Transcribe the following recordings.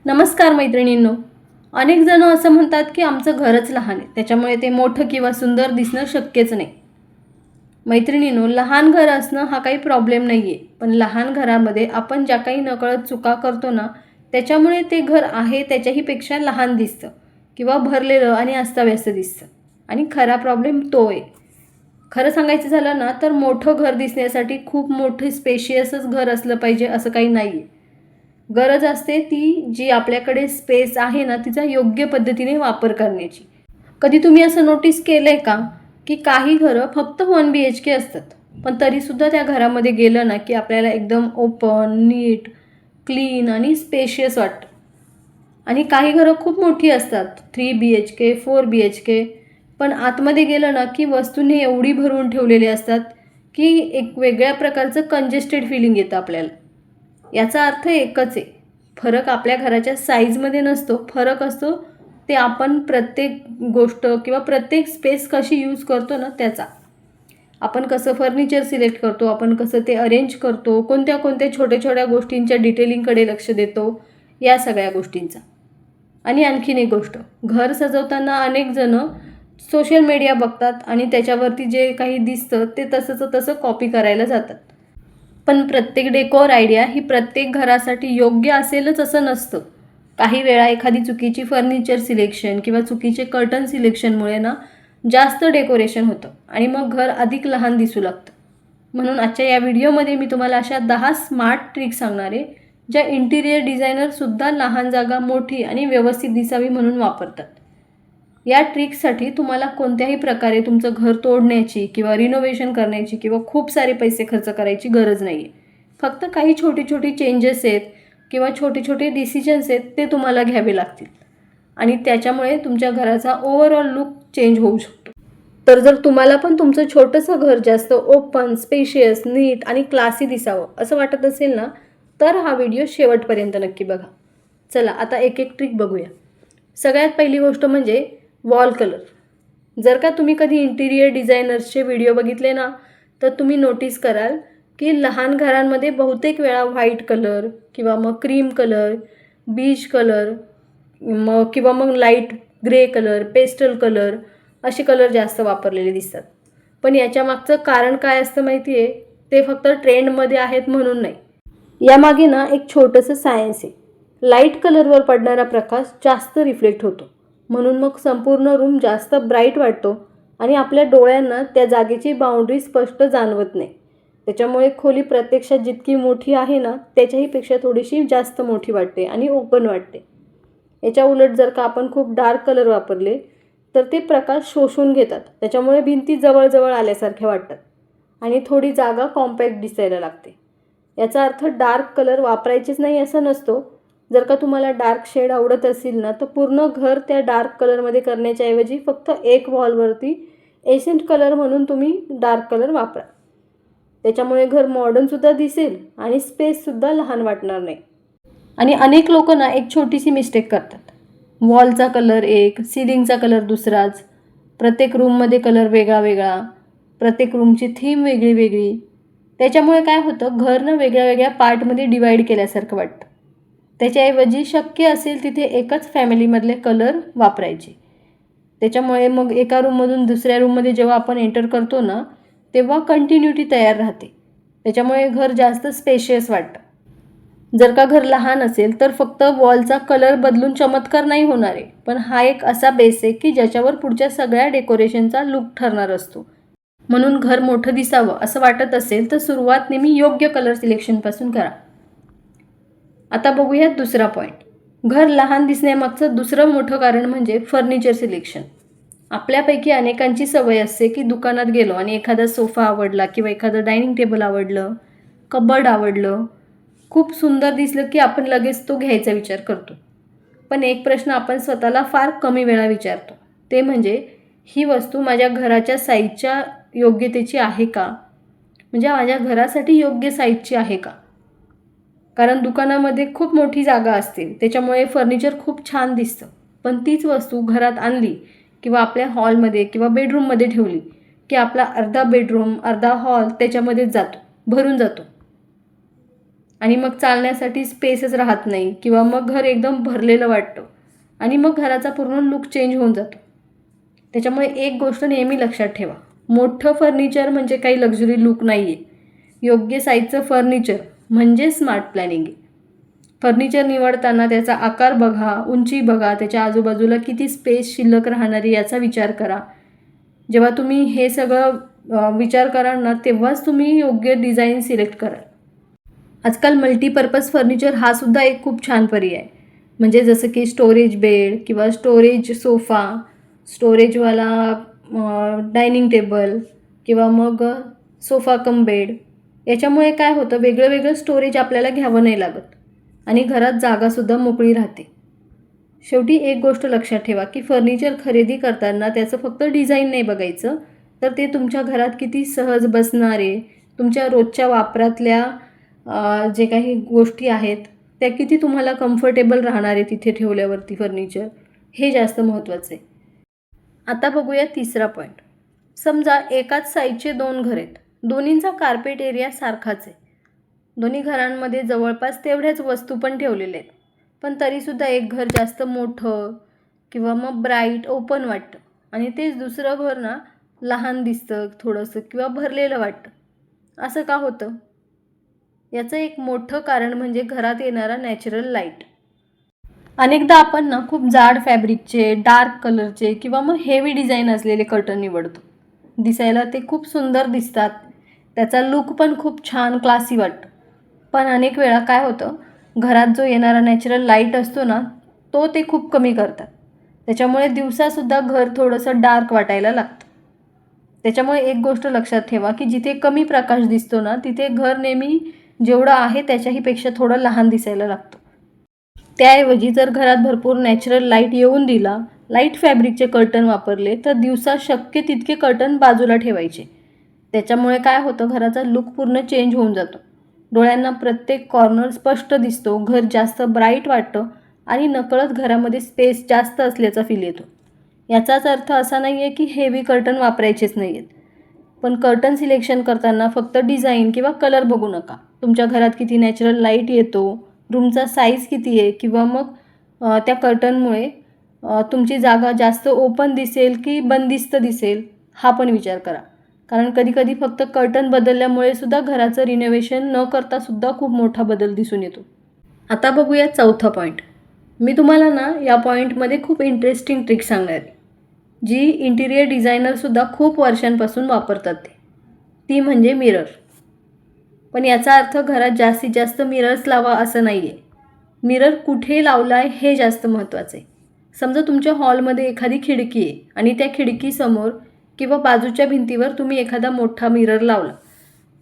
नमस्कार मैत्रिणींनो. अनेक जण असं म्हणतात की आमचं घरच लहान आहे, त्याच्यामुळे ते मोठं किंवा सुंदर दिसणं शक्यच नाही. मैत्रिणींनो, लहान घर असणं हा काही प्रॉब्लेम नाही आहे, पण लहान घरामध्ये आपण ज्या काही नकळत चुका करतो ना, त्याच्यामुळे ते घर आहे त्याच्याही पेक्षा लहान दिसतं किंवा भरलेलं आणि अस्ताव्यस्त दिसतं. आणि खरा प्रॉब्लेम तो आहे. खरं सांगायचं झालं ना, तर मोठं घर दिसण्यासाठी खूप मोठं स्पेशियसच घर असलं पाहिजे असं काही नाही आहे. गरज असते ती जी आपल्याकडे स्पेस आहे ना, तिचा योग्य पद्धतीने वापर करण्याची. कधी तुम्ही असं नोटीस केलं आहे का, की काही घरं फक्त 1 BHK असतात, पण तरीसुद्धा त्या घरामध्ये गेलं ना, की आपल्याला एकदम ओपन, नीट, क्लीन आणि स्पेशियस वाटतं. आणि काही घरं खूप मोठी असतात, 3 BHK, 4 BHK, पण आतमध्ये गेलं ना, की वस्तूंनी एवढी भरून ठेवलेली असतात, की एक वेगळ्या प्रकारचं कंजेस्टेड फीलिंग येतं आपल्याला. याचा अर्थ एकच आहे, फरक आपल्या घराच्या साईजमध्ये नसतो, फरक असतो ते आपण प्रत्येक गोष्ट किंवा प्रत्येक स्पेस कशी यूज करतो ना त्याचा. आपण कसं फर्निचर सिलेक्ट करतो, आपण कसं ते अरेंज करतो, कोणत्या कोणत्या छोट्या छोट्या गोष्टींच्या डिटेलिंगकडे लक्ष देतो, या सगळ्या गोष्टींचा. आणि आणखीन एक गोष्ट, घर सजवताना अनेक जण सोशल मीडिया बघतात आणि त्याच्यावरती जे काही दिसतं ते तसंच तसं कॉपी करायला जातात. पण प्रत्येक डेकोर आयडिया ही प्रत्येक घरासाठी योग्य असेलच असं नसतं. काही वेळा एखादी चुकीची फर्निचर सिलेक्शन किंवा चुकीचे कर्टन सिलेक्शनमुळे ना जास्त डेकोरेशन होतं आणि मग घर अधिक लहान दिसू लागतं. म्हणून आजच्या या व्हिडिओमध्ये मी तुम्हाला अशा 10 स्मार्ट ट्रिक सांगणार आहे, ज्या इंटिरियर डिझायनरसुद्धा लहान जागा मोठी आणि व्यवस्थित दिसावी म्हणून वापरतात. या ट्रिकसाठी तुम्हाला कोणत्याही प्रकारे तुमचं घर तोडण्याची किंवा रिनोव्हेशन करण्याची किंवा खूप सारे पैसे खर्च करायची गरज नाही आहे. फक्त काही छोटी छोटी चेंजेस आहेत किंवा छोटे छोटे डिसिजन्स आहेत, ते तुम्हाला घ्यावे लागतील आणि त्याच्यामुळे तुमच्या घराचा ओव्हरऑल लुक चेंज होऊ शकतो. तर जर तुम्हाला पण तुमचं छोटंसं घर जास्त ओपन, स्पेशियस, नीट आणि क्लासी दिसावं असं वाटत असेल ना, तर हा व्हिडिओ शेवटपर्यंत नक्की बघा. चला आता एक एक ट्रिक बघूया. सगळ्यात पहिली गोष्ट म्हणजे वॉल कलर. जर का तुम्ही कधी इंटिरियर डिझायनर्सचे व्हिडिओ बघितले ना, तर तुम्ही नोटीस कराल की लहान घरांमध्ये बहुतेक वेळा व्हाईट कलर किंवा मग क्रीम कलर, बीज कलर, किंवा मग light grey colour, pastel colour असे कलर जास्त वापरलेले दिसतात. पण याच्या मागचं कारण काय असतं माहिती आहे? ते फक्त ट्रेंडमध्ये आहेत म्हणून नाही. यामागे ना एक छोटंसं सायन्स आहे. लाईट कलरवर पडणारा प्रकाश जास्त रिफ्लेक्ट होतो, म्हणून मग संपूर्ण रूम जास्त ब्राईट वाटतो आणि आपल्या डोळ्यांना त्या जागेची बाउंड्री स्पष्ट जाणवत नाही. त्याच्यामुळे खोली प्रत्यक्षात जितकी मोठी आहे ना, त्याच्याही पेक्षा थोडीशी जास्त मोठी वाटते आणि ओपन वाटते. याच्या उलट जर का आपण खूप डार्क कलर वापरले, तर ते प्रकाश शोषून घेतात. त्याच्यामुळे भिंती जवळजवळ आल्यासारख्या वाटतात आणि थोडी जागा कॉम्पॅक्ट दिसायला लागते. याचा अर्थ डार्क कलर वापरायचेच नाही असं नसतो. जर का तुम्हाला डार्क शेड आवडत असेल ना, तर पूर्ण घर त्या डार्क कलरमध्ये करण्याच्या ऐवजी फक्त एक वॉलवरती एसेंट कलर म्हणून तुम्ही डार्क कलर वापरा. त्याच्यामुळे घर मॉडर्नसुद्धा दिसेल आणि स्पेससुद्धा लहान वाटणार नाही. आणि अनेक लोक ना एक छोटीशी मिस्टेक करतात. वॉलचा कलर एक, सिलिंगचा कलर दुसराच, प्रत्येक रूममध्ये कलर वेगळा वेगळा, प्रत्येक रूमची थीम वेगळी वेगळी. त्याच्यामुळे काय होतं, घर ना वेगळ्या वेगळ्या पार्टमध्ये डिवाईड केल्यासारखं वाटतं. त्याच्याऐवजी शक्य असेल तिथे एकच फॅमिलीमधले कलर वापरायचे. त्याच्यामुळे मग एका रूममधून दुसऱ्या रूममध्ये जेव्हा आपण एंटर करतो ना, तेव्हा कंटिन्युटी तयार राहते. त्याच्यामुळे घर जास्त स्पेशियस वाटतं. जर का घर लहान असेल तर फक्त वॉलचा कलर बदलून चमत्कार नाही होणार आहे, पण हा एक असा बेस आहे की ज्याच्यावर पुढच्या सगळ्या डेकोरेशनचा लुक ठरणार असतो. म्हणून घर मोठं दिसावं असं वाटत असेल तर सुरुवात नेहमी योग्य कलर सिलेक्शनपासून करा. आता बघूयात दुसरा पॉईंट. घर लहान दिसण्यामागचं दुसरं मोठं कारण म्हणजे फर्निचर सिलेक्शन. आपल्यापैकी अनेकांची सवय असते की दुकानात गेलो आणि एखादा सोफा आवडला किंवा एखादं डायनिंग टेबल आवडलं, कबर्ड आवडलं, खूप सुंदर दिसलं की आपण लगेच तो घ्यायचा विचार करतो. पण एक प्रश्न आपण स्वतःला फार कमी वेळा विचारतो, ते म्हणजे ही वस्तू माझ्या घराच्या साईजच्या योग्यतेची आहे का? म्हणजे माझ्या घरासाठी योग्य साईजची आहे का? कारण दुकानामध्ये खूप मोठी जागा असते, त्याच्यामुळे फर्निचर खूप छान दिसतं. पण तीच वस्तू घरात आणली किंवा आपल्या हॉलमध्ये किंवा बेडरूममध्ये ठेवली की आपला अर्धा बेडरूम, अर्धा हॉल त्याच्यामध्येच जातो, भरून जातो. आणि मग चालण्यासाठी स्पेसच राहत नाही किंवा मग घर एकदम भरलेलं वाटतं आणि मग घराचा पूर्ण लुक चेंज होऊन जातो. त्याच्यामुळे एक गोष्ट नेहमी लक्षात ठेवा, मोठं फर्निचर म्हणजे काही लक्झरी लुक नाही आहे. योग्य साईजचं फर्निचर म्हणजे स्मार्ट प्लॅनिंग आहे. फर्निचर निवडताना त्याचा आकार बघा, उंची बघा, त्याच्या आजूबाजूला किती स्पेस शिल्लक राहणारी याचा विचार करा. जेव्हा तुम्ही हे सगळं विचार कराल ना, तेव्हाच तुम्ही योग्य डिझाईन सिलेक्ट कराल. आजकाल मल्टीपर्पज फर्निचर हा सुद्धा एक खूप छान पर्याय आहे. म्हणजे जसं की स्टोरेज बेड किंवा स्टोरेज सोफा, स्टोरेजवाला डायनिंग टेबल किंवा मग सोफा कम बेड. याच्यामुळे काय होतं, वेगळं वेगळं स्टोरेज आपल्याला घ्यावं नाही लागत आणि घरात जागासुद्धा मोकळी राहते. शेवटी एक गोष्ट लक्षात ठेवा की फर्निचर खरेदी करताना त्याचं फक्त डिझाईन नाही बघायचं, तर ते तुमच्या घरात किती सहज बसणारे, तुमच्या रोजच्या वापरातल्या जे काही गोष्टी आहेत त्या किती तुम्हाला कम्फर्टेबल राहणार आहे तिथे ठेवल्यावरती फर्निचर, हे जास्त महत्त्वाचं आहे. आता बघूया तिसरा पॉईंट. समजा एकाच साईजचे 2 घर आहेत, दोन्हींचा कार्पेट एरिया सारखाच आहे, दोन्ही घरांमध्ये जवळपास तेवढ्याच वस्तू पण ठेवलेल्या आहेत, पण तरीसुद्धा एक घर जास्त मोठं किंवा मग ब्राईट ओपन वाटतं आणि तेच दुसरं घर ना लहान दिसतं थोडंसं किंवा भरलेलं वाटतं. असं का होतं? याचं एक मोठं कारण म्हणजे घरात येणारा नॅचरल लाईट. अनेकदा आपण ना खूप जाड फॅब्रिकचे, डार्क कलरचे किंवा मग हेवी डिझाईन असलेले कर्टन निवडतो. दिसायला ते खूप सुंदर दिसतात, त्याचा लुक पण खूप छान क्लासी वाटतं. पण अनेक वेळा काय होतं, घरात जो येणारा नॅचरल लाईट असतो ना, तो ते खूप कमी करतात. त्याच्यामुळे दिवसासुद्धा घर थोडंसं डार्क वाटायला लागतं. त्याच्यामुळे एक गोष्ट लक्षात ठेवा की जिथे कमी प्रकाश दिसतो ना, तिथे घर नेहमी जेवढं आहे त्याच्याहीपेक्षा थोडं लहान दिसायला लागतं. त्याऐवजी जर घरात भरपूर नॅचरल लाईट येऊन दिला, लाईट फॅब्रिकचे कर्टन वापरले, तर दिवसा शक्य तितके कर्टन बाजूला ठेवायचे. त्याच्यामुळे काय होतं, घराचा लुक पूर्ण चेंज होऊन जातो. डोळ्यांना प्रत्येक कॉर्नर स्पष्ट दिसतो, घर जास्त ब्राईट वाटतं आणि नकळत घरामध्ये स्पेस जास्त असल्याचा फील येतो. याचाच अर्थ असा नाही आहे की हेवी कर्टन वापरायचेच नाही आहेत, पण कर्टन सिलेक्शन करताना फक्त डिझाईन किंवा कलर बघू नका. तुमच्या घरात किती नॅचरल लाईट येतो, रूमचा साईज किती आहे किंवा मग त्या कर्टनमुळे तुमची जागा जास्त ओपन दिसेल की बंदिस्त दिसेल, हा पण विचार करा. कारण कधीकधी फक्त कर्टन बदलल्यामुळे सुद्धा घराचं रिनोव्हेशन न करता सुद्धा खूप मोठा बदल दिसून येतो. आता बघूया चौथा पॉईंट. मी तुम्हाला ना या पॉईंटमध्ये खूप इंटरेस्टिंग ट्रिक सांगणार आहे, जी इंटिरियर डिझायनरसुद्धा खूप वर्षांपासून वापरतात. ती म्हणजे मिरर. पण याचा अर्थ घरात जास्तीत जास्त मिरर्स लावा असं नाही आहे. मिरर कुठे लावला आहे हे जास्त महत्त्वाचं आहे. समजा तुमच्या हॉलमध्ये एखादी खिडकी आहे आणि त्या खिडकीसमोर किंवा बाजूच्या भिंतीवर तुम्ही एखादा मोठा मिरर लावला,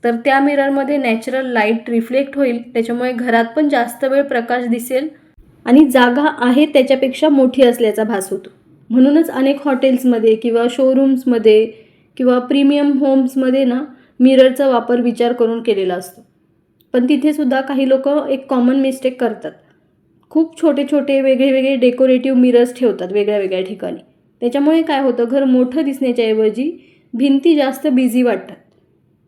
तर त्या मिररमध्ये नॅचरल लाईट रिफ्लेक्ट होईल. त्याच्यामुळे घरात पण जास्त वेळ प्रकाश दिसेल आणि जागा आहे त्याच्यापेक्षा मोठी असल्याचा भास होतो. म्हणूनच अनेक हॉटेल्समध्ये किंवा शोरूम्समध्ये किंवा प्रीमियम होम्समध्ये ना मिररचा वापर विचार करून केलेला असतो. पण तिथेसुद्धा काही लोक एक कॉमन मिस्टेक करतात. खूप छोटे छोटे वेगळे डेकोरेटिव्ह मिरर्स ठेवतात वेगळ्या वेगळ्या ठिकाणी. त्याच्यामुळे काय होतं, घर मोठं दिसण्याच्या ऐवजी भिंती जास्त बिझी वाटतात.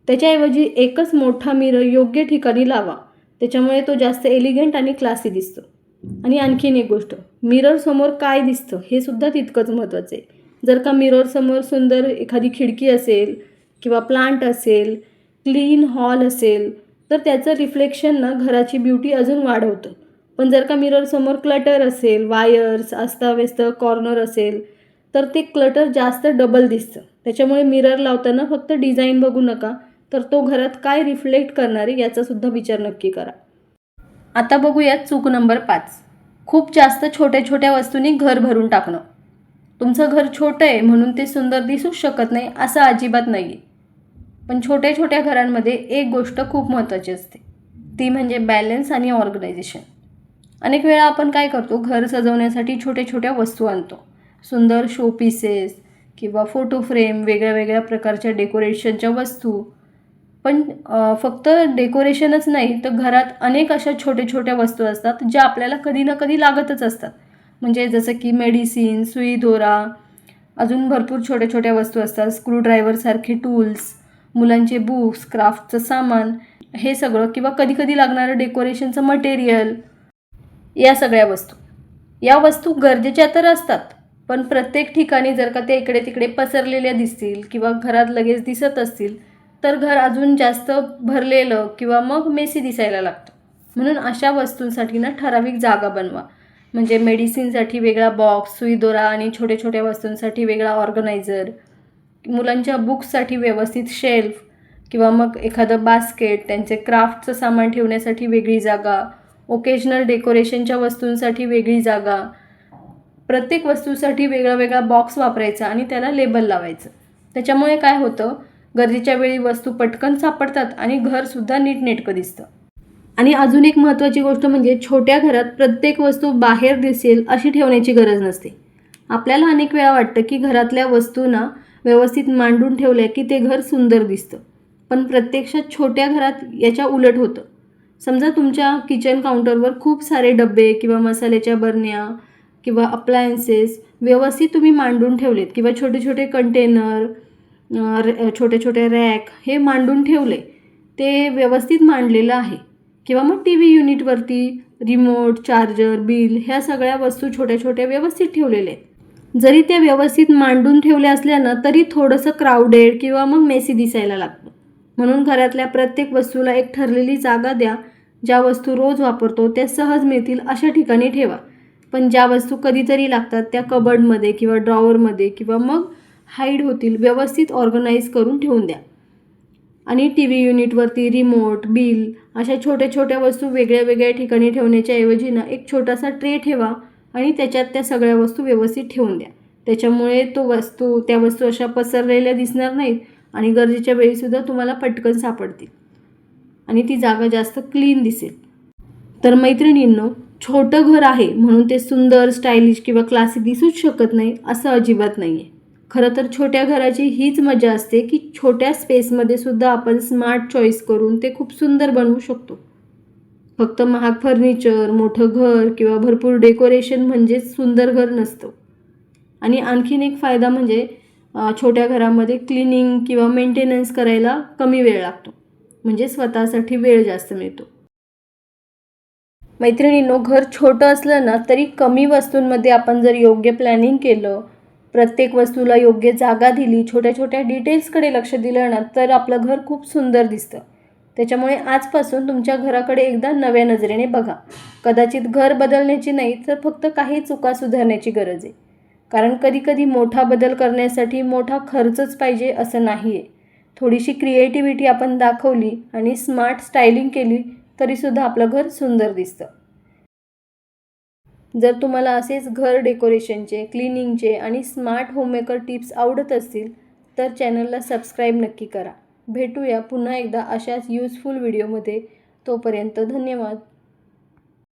त्याच्याऐवजी एकच मोठा मिरर योग्य ठिकाणी लावा. त्याच्यामुळे तो जास्त एलिगंट आणि क्लासी दिसतो. आणि आणखीन एक गोष्ट, मिररसमोर काय दिसतं हे सुद्धा तितकंच महत्त्वाचं आहे. जर का मिररसमोर सुंदर एखादी खिडकी असेल किंवा प्लांट असेल, क्लीन हॉल असेल, तर त्याचं रिफ्लेक्शन ना घराची ब्युटी अजून वाढवतं. पण जर का मिररसमोर क्लटर असेल, वायर्स, अस्ताव्यस्त कॉर्नर असेल, तर ते क्लटर जास्त डबल दिसतं. त्याच्यामुळे मिरर लावताना फक्त डिझाईन बघू नका, तर तो घरात काय रिफ्लेक्ट करणार आहे याचासुद्धा विचार नक्की करा. आता बघूया चूक नंबर 5. खूप जास्त छोट्या छोट्या वस्तूंनी घर भरून टाकणं. तुमचं घर छोटं आहे म्हणून ते सुंदर दिसूच शकत नाही असं अजिबात नाही आहे. पण छोट्या छोट्या घरांमध्ये एक गोष्ट खूप महत्त्वाची असते, ती म्हणजे बॅलन्स आणि ऑर्गनायझेशन. अनेक वेळा आपण काय करतो, घर सजवण्यासाठी छोट्या छोट्या वस्तू आणतो, सुंदर शो पीसेस किंवा फोटो फ्रेम, वेगळ्या वेगळ्या प्रकारच्या डेकोरेशनच्या वस्तू. पण फक्त डेकोरेशनच नाही तर घरात अनेक अशा छोट्या छोट्या वस्तू असतात ज्या आपल्याला कधी ना कधी लागतच असतात. म्हणजे जसं की मेडिसिन, सुई दोरा, अजून भरपूर छोट्या छोट्या वस्तू असतात, स्क्रूड्रायव्हरसारखे टूल्स, मुलांचे बुक्स, क्राफ्टचं सामान. हे सगळं किंवा कधी कधी लागणारं डेकोरेशनचं मटेरियल, या वस्तू गरजेच्या तर असतात, पण प्रत्येक ठिकाणी जर का ते इकडे तिकडे पसरलेल्या दिसतील किंवा घरात लगेच दिसत असतील तर घर अजून जास्त भरलेलं किंवा मग मेसी दिसायला लागतं. म्हणून अशा वस्तूंसाठी ना ठराविक जागा बनवा. म्हणजे मेडिसिनसाठी वेगळा बॉक्स, सुईदोरा आणि छोट्या छोट्या वस्तूंसाठी वेगळा ऑर्गनायझर, मुलांच्या बुक्ससाठी व्यवस्थित शेल्फ किंवा मग एखादं बास्केट, त्यांचे क्राफ्टचं सामान ठेवण्यासाठी वेगळी जागा, ओकेजनल डेकोरेशनच्या वस्तूंसाठी वेगळी जागा, प्रत्येक वस्तूसाठी वेगळा वेगळा बॉक्स वापरायचा आणि त्याला लेबल लावायचं. त्याच्यामुळे काय होतं, गरजेच्या वेळी वस्तू पटकन सापडतात आणि घरसुद्धा नीटनेटकं दिसतं. आणि अजून एक महत्त्वाची गोष्ट म्हणजे छोट्या घरात प्रत्येक वस्तू बाहेर दिसेल अशी ठेवण्याची गरज नसते. आपल्याला अनेक वेळा वाटतं की घरातल्या वस्तूंना व्यवस्थित मांडून ठेवल्या की ते घर सुंदर दिसतं, पण प्रत्यक्षात छोट्या घरात याच्या उलट होतं. समजा तुमच्या किचन काउंटरवर खूप सारे डबे किंवा मसाल्याच्या बरण्या किंवा अप्लायन्सेस व्यवस्थित तुम्ही मांडून ठेवलेत किंवा छोटे छोटे कंटेनर, छोटे छोटे रॅक हे मांडून ठेवले, ते व्यवस्थित मांडलेलं आहे. किंवा मग टी व्ही युनिटवरती रिमोट, चार्जर, बिल ह्या सगळ्या वस्तू छोट्या छोट्या व्यवस्थित ठेवलेल्या आहेत. जरी त्या व्यवस्थित मांडून ठेवल्या असल्यानं तरी थोडंसं क्राऊडेड किंवा मग मेसी दिसायला लागतं. म्हणून घरातल्या प्रत्येक वस्तूला एक ठरलेली जागा द्या. ज्या वस्तू रोज वापरतो त्या सहज मिळतील अशा ठिकाणी ठेवा, पण ज्या वस्तू कधीतरी लागतात त्या कबर्डमध्ये किंवा ड्रॉवरमध्ये किंवा मग हाईड होतील व्यवस्थित ऑर्गनाईज करून ठेवून द्या. आणि टी व्ही युनिटवरती रिमोट, बिल अशा छोट्या छोट्या वस्तू वेगळ्या वेगळ्या ठिकाणी ठेवण्याच्या ऐवजी ना एक छोटासा ट्रे ठेवा आणि त्याच्यात त्या सगळ्या वस्तू व्यवस्थित ठेवून द्या. त्याच्यामुळे त्या वस्तू अशा पसरलेल्या दिसणार नाहीत आणि गरजेच्या वेळीसुद्धा तुम्हाला पटकन सापडतील आणि ती जागा जास्त क्लीन दिसेल. तर मैत्रिणींनो, छोटं घर आहे म्हणून ते सुंदर, स्टायलिश किंवा क्लासिक दिसूच शकत नाही असं अजिबात नाही आहे. खरं तर छोट्या घराची हीच मजा असते की छोट्या स्पेसमध्ये सुद्धा आपण स्मार्ट चॉईस करून ते खूप सुंदर बनवू शकतो. फक्त महाग फर्निचर, मोठं घर किंवा भरपूर डेकोरेशन म्हणजेच सुंदर घर नसतं. आणि आणखीन एक फायदा म्हणजे छोट्या घरामध्ये क्लिनिंग किंवा मेंटेनन्स करायला कमी वेळ लागतो, म्हणजे स्वतःसाठी वेळ जास्त मिळतो. मैत्रिणींनो, घर छोटं असलं ना तरी कमी वस्तूंमध्ये आपण जर योग्य प्लॅनिंग केलं, प्रत्येक वस्तूला योग्य जागा दिली, छोट्या छोट्या डिटेल्सकडे लक्ष दिलं ना तर आपलं घर खूप सुंदर दिसतं. त्याच्यामुळे आजपासून तुमच्या घराकडे एकदा नव्या नजरेने बघा. कदाचित घर बदलण्याची नाही तर फक्त काही चुका सुधारण्याची गरज आहे. कारण कधी कधी मोठा बदल करण्यासाठी मोठा खर्चच पाहिजे असं नाही आहे. थोडीशी क्रिएटिव्हिटी आपण दाखवली आणि स्मार्ट स्टायलिंग केली तरीसुद्धा आपलं घर सुंदर दिसतं. जर तुम्हाला असेच घर डेकोरेशनचे, क्लिनिंगचे आणि स्मार्ट होममेकर टिप्स आवडत असतील तर चॅनलला सबस्क्राईब नक्की करा. भेटूया पुन्हा एकदा अशाच युजफुल व्हिडिओमध्ये. तोपर्यंत धन्यवाद.